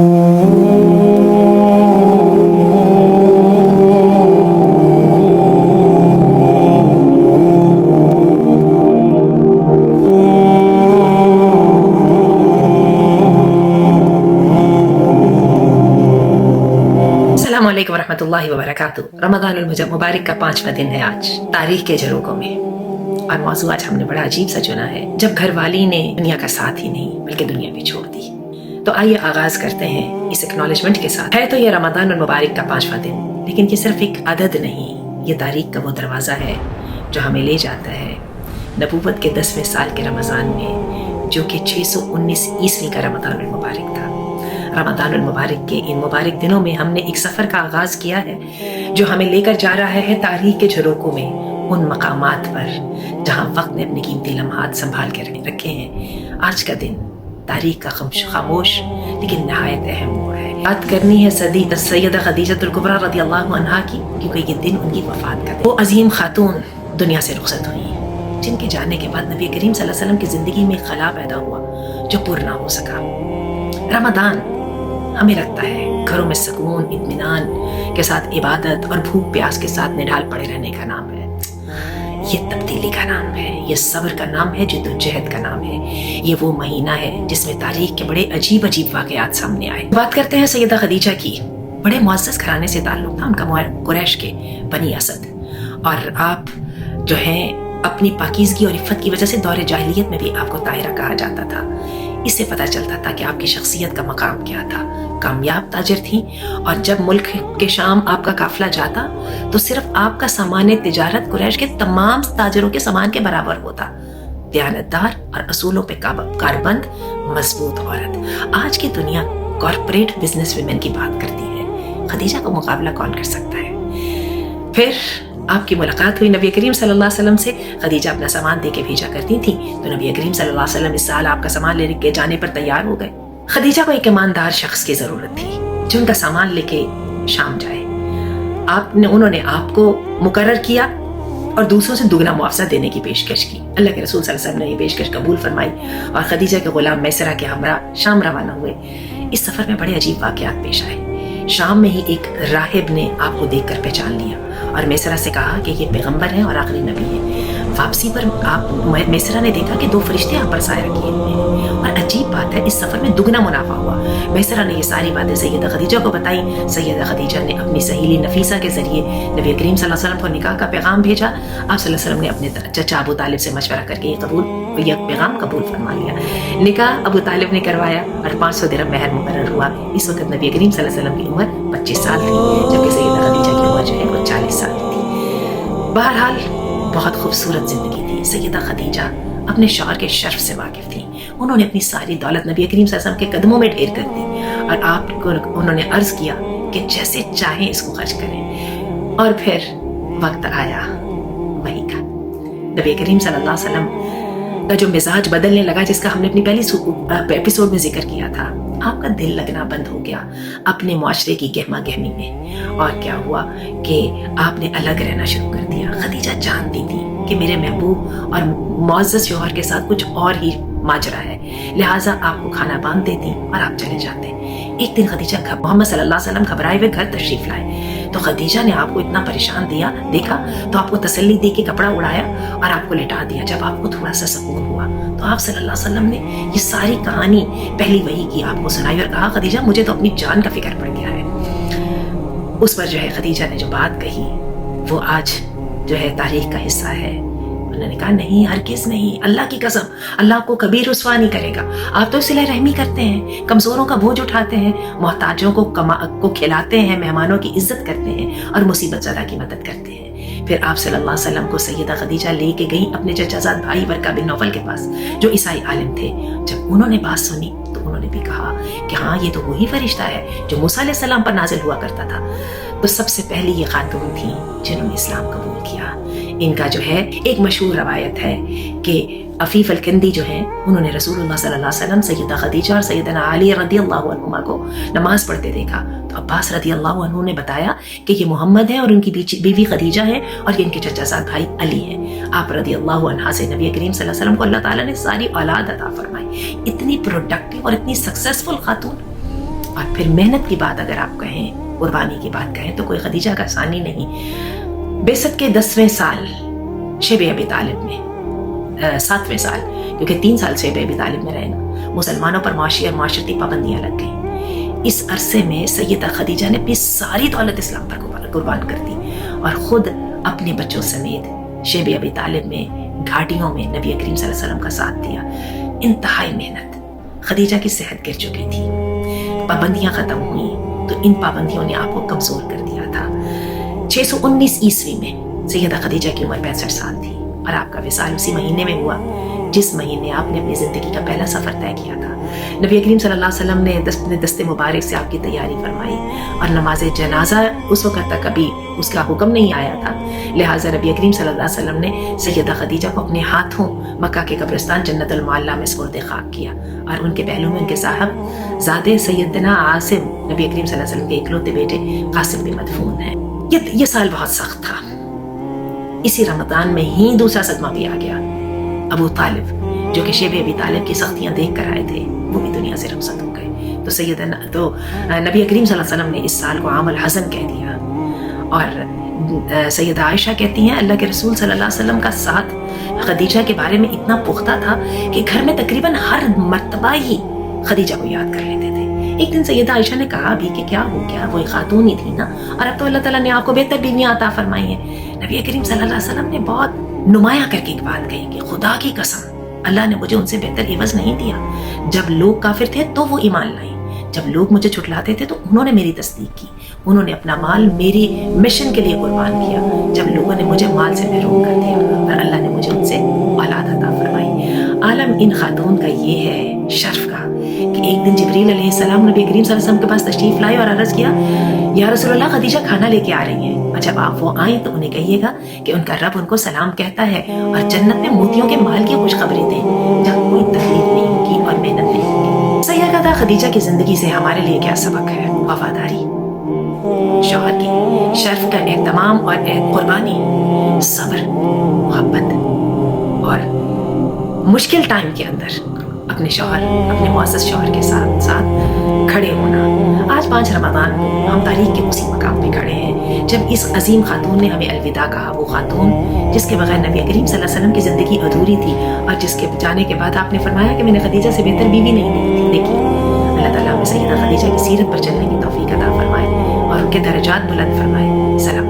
अस्सलाम वालेकुम रहमतुल्लाहि व बरकातुहू। रमज़ानुल मुबारक का 5वां दिन है आज, तारीख के झरोकों में। और मौजू आज हमने बड़ा अजीब सा चुना है, जब घरवाली ने दुनिया का साथ ही नहीं बल्कि दुनिया भी छोड़ दी। तो आइए आगाज करते हैं इस एक्नॉलेजमेंट के साथ। है तो ये रमज़ानुल मुबारक का 5वां दिन, लेकिन ये सिर्फ एक अदद नहीं, ये तारीख का वो दरवाज़ा है जो हमें ले जाता है नबूवत के 10वें साल के रमज़ान में, जो कि 619 ईस्वी का रमज़ानुल मुबारक था। रमज़ानुल मुबारक के इन मुबारक दिनों में हमने एक सफ़र का आगाज़ किया है जो हमें लेकर जा रहा है तारीख के झरोकों में, उन मकामात पर जहाँ वक्त ने अपने कीमती लम्हात संभाल के रखे हैं। आज का दिन तारीख का खामोश लेकिन नहायत अहम मोड़ है। बात करनी है सैयदा खदीजतुल कुबरा रज़ियल्लाहु अन्हा की, क्योंकि ये दिन उनकी वफ़ात का दिन। वो अजीम खातून दुनिया से रुखसत हुई, जिनके जाने के बाद नबी करीम सल्लल्लाहु अलैहि वसल्लम की ज़िंदगी में खला पैदा हुआ जो पूरा ना हो सका। रमज़ान हमें लगता है घरों में सुकून इत्मीनान के साथ इबादत और भूख प्यास के साथ निढाल पड़े रहने का नाम है। ये तब्दीली का नाम है, ये सब्र का नाम है, जिद्दोजहद का नाम है। ये वो महीना है जिसमें तारीख के बड़े अजीब अजीब वाक़यात सामने आए। बात करते हैं सैयदा खदीजा की। बड़े मुअज़्ज़ज़ घराने से ताल्लुक़ था उनका, कुरैश के बनी असद। और आप जो हैं अपनी पाकीज़गी और इफ़्फ़त की वजह से दौरे जाहिलियत में भी आपको ताहिरा कहा जाता था। इससे पता चलता था कि आपकी शख्सियत का मकाम क्या था। कामयाब ताजिर थी, और जब मुल्क के शाम आपका काफिला जाता तो सिर्फ आपका सामान तिजारत कुरैश के तमाम ताजिरों के सामान के बराबर होता। दयानतदार और असूलों पे कारबंद मजबूत औरत। आज की दुनिया कॉर्पोरेट बिजनेस वुमेन की बात करती है, खदीजा का मुकाबला कौन कर सकता है। फिर आपकी मुलाकात हुई नबी करीम सल्लल्लाहु अलैहि वसल्लम से। खदीजा अपना सामान दे के भेजा करती थी, तो नबी करीम सल्लल्लाहु अलैहि वसल्लम इस साल आपका सामान लेके जाने पर तैयार हो गए। खदीजा को एक ईमानदार शख्स की जरूरत थी जो उनका सामान लेके शाम जाए। उन्होंने आपको मुकर्रर किया और दूसरों से दुगना मुआवजा देने की पेशकश की। अल्लाह के रसूल सल्लल्लाहु अलैहि वसल्लम ने ये पेशकश कबूल फरमाई और खदीजा के गुलाम मैसरा के हमरा शाम रवाना हुए। इस सफर में बड़े अजीब वाकयात पेश आए। शाम में ही एक राहिब ने आपको देखकर पहचान लिया और मैसरा से कहा कि ये पैगंबर है और आखिरी नबी है। वापसी पर मैसरा ने देखा कि 2 फरिश्ते आप पर साया किए हुए हैं। और अजीब बात है, इस सफर में दुगना मुनाफा हुआ। मैसरा ने ये सारी बातें सैयदा खदीजा को बताई। सैयदा खदीजा ने अपनी सहेली नफीसा के जरिए नबी करीम सल्लल्लाहु अलैहि वसल्लम को निकाह का पैगाम भेजा। आप सल्लल्लाहु अलैहि वसल्लम ने अपने चचा अबू तालिब से मशवरा करके ये पैगाम कबूल फरमा लिया। निकाह अबू तालिब ने करवाया और 500 दिरहम महर मुकर्रर हुआ। इस वक्त नबी करीम सल्लल्लाहु अलैहि वसल्लम की उम्र 25 साल थी, जबकि सैयदा खदीजा की उम्र जो है वो 40 साल की थी। बहरहाल बहुत खूबसूरत जिंदगी थी। सैयदा खदीजा अपने शौहर के शर्फ से वाकिफ थी। उन्होंने अपनी सारी दौलत नबी करीम सल्लल्लाहु अलैहि वसल्लम के कदमों में ढेर कर दी और आपको उन्होंने अर्ज किया कि जैसे चाहें इसको खर्च करें। और फिर वक्त आया वही का। नबी करीम सल्लल्लाहु अलैहि वसल्लम का जो मिजाज बदलने लगा, जिसका हमने अपनी पहली एपिसोड में जिक्र किया था। आपका दिल लगना बंद हो गया अपने मुआशरे की गहमा गहमी में। और क्या हुआ कि आपने अलग रहना शुरू कर दिया। खदीजा जानती थी कि मेरे महबूब और मुअज़्ज़ज़ शौहर के साथ कुछ और ही माजरा है, लिहाजा आपको खाना बांध देती और आप चले जाते। एक दिन खदीजा मोहम्मद सल्लल्लाहु अलैहि वसल्लम घबराए हुए घर तशरीफ लाए, तो खदीजा ने आपको इतना परेशान देखा तो आपको तसल्ली दे के कपड़ा उड़ाया और आपको लेटा दिया। जब आपको थोड़ा सा सुकून हुआ तो आप सल्लल्लाहु अलैहि वसल्लम ने ये सारी कहानी पहली वही की आपको सुनाई और कहा, खदीजा मुझे तो अपनी जान का फिक्र पड़ गया है। उस पर जो है खदीजा ने जो बात कही वो आज जो है तारीख का हिस्सा है। उन्होंने कहा, नहीं हरगिज़ नहीं, अल्लाह की कसम, अल्लाह आपको कभी रुसवा नहीं करेगा। आप तो सिला रहमी करते हैं, कमजोरों का बोझ उठाते हैं, मोहताजों को खिलाते हैं, मेहमानों की इज्जत करते हैं और मुसीबत ज़दा की मदद करते हैं। फिर आप सल्लल्लाहु अलैहि वसल्लम को सैयदा खदीजा लेके गई अपने चचाजाद भाई वर्का बिन नौफल के पास, जो ईसाई आलिम थे। जब उन्होंने बात सुनी तो उन्होंने भी कहा कि हाँ, ये तो वही फरिश्ता है जो मूसा अलैहि सलाम पर नाजिल हुआ करता था। तो सबसे पहली ये खातून थी जिन्होंने इस्लाम कबूल किया। इनका जो है एक मशहूर रवायत है कि अफीफ अल-किंदी जो है उन्होंने रसूलुल्लाह सल्लल्लाहु अलैहि वसल्लम, सैयदा खदीजा और सैयदना अली रदियल्लाहु अन्हुमा को नमाज पढ़ते देखा। तो अब्बास रदियल्लाहु अन्हु ने बताया कि ये मोहम्मद है और उनकी बीवी खदीजा है और ये इनके चचाजाद भाई अली हैं। आप रदियल्लाहु अन्हा से नबी करीम सल्लल्लाहु अलैहि वसल्लम को अल्लाह ताला ने सारी औलाद अता फरमाई। इतनी प्रोडक्टिव और इतनी सक्सेसफुल खातून اور پھر محنت کی بات اگر آپ کہیں, قربانی کی بات کہیں, تو کوئی خدیجہ کا ثانی نہیں. بعثت کے 10ویں سال شیب ابی طالب میں, 7ویں سال, کیونکہ 3 سال شیب ابی طالب میں رہے نا, مسلمانوں پر معاشی اور معاشرتی پابندیاں لگ گئیں. اس عرصے میں سیدہ خدیجہ نے اپنی ساری دولت اسلام پر قربان کر دی اور خود اپنے بچوں سمیت شیب ابی طالب میں گھاٹیوں میں نبی کریم صلی اللہ علیہ وسلم کا ساتھ دیا. انتہائی محنت. خدیجہ کی صحت گر چکی تھی, پابندیاں ختم ہوئیں تو ان پابندیوں نے آپ کو کمزور کر دیا تھا. 619 عیسوی میں سیدہ خدیجہ کی عمر 65 سال تھی اور آپ کا وصال اسی مہینے میں ہوا جس مہینے آپ نے اپنی زندگی کا پہلا سفر طے کیا تھا. نبی کریم صلی اللہ علیہ وسلم نے دست مبارک سے آپ کی تیاری فرمائی اور نماز جنازہ اس وقت تک کبھی اس کا حکم نہیں آیا تھا. لہٰذا نبی کریم صلی اللہ علیہ وسلم نے سیدہ خدیجہ کو اپنے ہاتھوں مکہ کے قبرستان جنت المعلیٰ میں سپرد خاک کیا اور ان کے پہلو میں ان کے صاحب زادے سیدنا عاصم نبی کریم صلی اللہ علیہ وسلم کے اکلوتے بیٹے قاسم بھی مدفون ہیں. یہ سال بہت سخت تھا. اسی رمضان میں ہی دوسرا صدمہ بھی آ گیا. ابو طالب جو کہ شیب ابی طالب کی سختیاں دیکھ کر آئے تھے وہ بھی دنیا سے رخصت ہو گئے. تو نبی کریم صلی اللہ علیہ وسلم نے اس سال کو عام الحزن کہہ دیا. اور سیدہ عائشہ کہتی ہیں اللہ کے رسول صلی اللہ علیہ وسلم کا ساتھ خدیجہ کے بارے میں اتنا پختہ تھا کہ گھر میں تقریباً ہر مرتبہ ہی خدیجہ کو یاد کر لیتے تھے. ایک دن سیدہ عائشہ نے کہا بھی کہ کیا ہو گیا, وہ ایک خاتون ہی تھی نا, اور اب تو اللہ تعالیٰ نے آپ کو بہتر بیویاں عطا فرمائی ہیں. نبی کریم صلی اللہ علیہ وسلم نے بہت نمایاں کر کے ایک بات کہی کہ خدا کی قسم اللہ نے مجھے ان سے بہتر عوض نہیں دیا. جب لوگ کافر تھے تو وہ ایمان لائیں, جب لوگ مجھے جھٹلاتے تھے تو انہوں نے میری تصدیق کی, انہوں نے اپنا مال میری مشن کے لیے قربان کیا. جب لوگوں نے مجھے مال سے محروم کر دیا اور اللہ نے مجھے ان سے اولاد عطا فرمائی. عالم ان خاتون کا یہ ہے شرف کا کہ ایک دن جبریل علیہ السلام نبی کریم صلی اللہ علیہ وسلم کے پاس تشریف لائے اور عرض کیا یا رسول اللہ خدیجہ کھانا لے کے آ رہی ہیں, اور جب آپ وہ آئیں تو انہیں کہیے گا کہ ان کا رب ان کو سلام کہتا ہے اور جنت میں موتیوں کے مال کی خوشخبری دیں جب کوئی تکلیف نہیں ہوگی اور محنت نہیں ہوگی. سیدہ خدیجہ کی زندگی سے ہمارے لیے کیا سبق ہے؟ وفاداری, شوہر کی شرف کا اہتمام اور قربانی, صبر, محبت اور مشکل ٹائم کے اندر اپنے شوہر, اپنے معزز شوہر کے ساتھ کھڑے ہونا. آج 5 رمضان کو ہم تاریخ کے اسی مقام پہ کھڑے ہیں جب اس عظیم خاتون نے ہمیں الوداع کہا. وہ خاتون جس کے بغیر نبی کریم صلی اللہ علیہ وسلم کی زندگی ادھوری تھی اور جس کے جانے کے بعد آپ نے فرمایا کہ میں نے خدیجہ سے بہتر بیوی نہیں دیکھی. اللہ تعالیٰ ہمیں سیدہ خدیجہ کی سیرت پر چلنے کی توفیق عطا فرمائے اور ان کے درجات بلند فرمائے. سلام.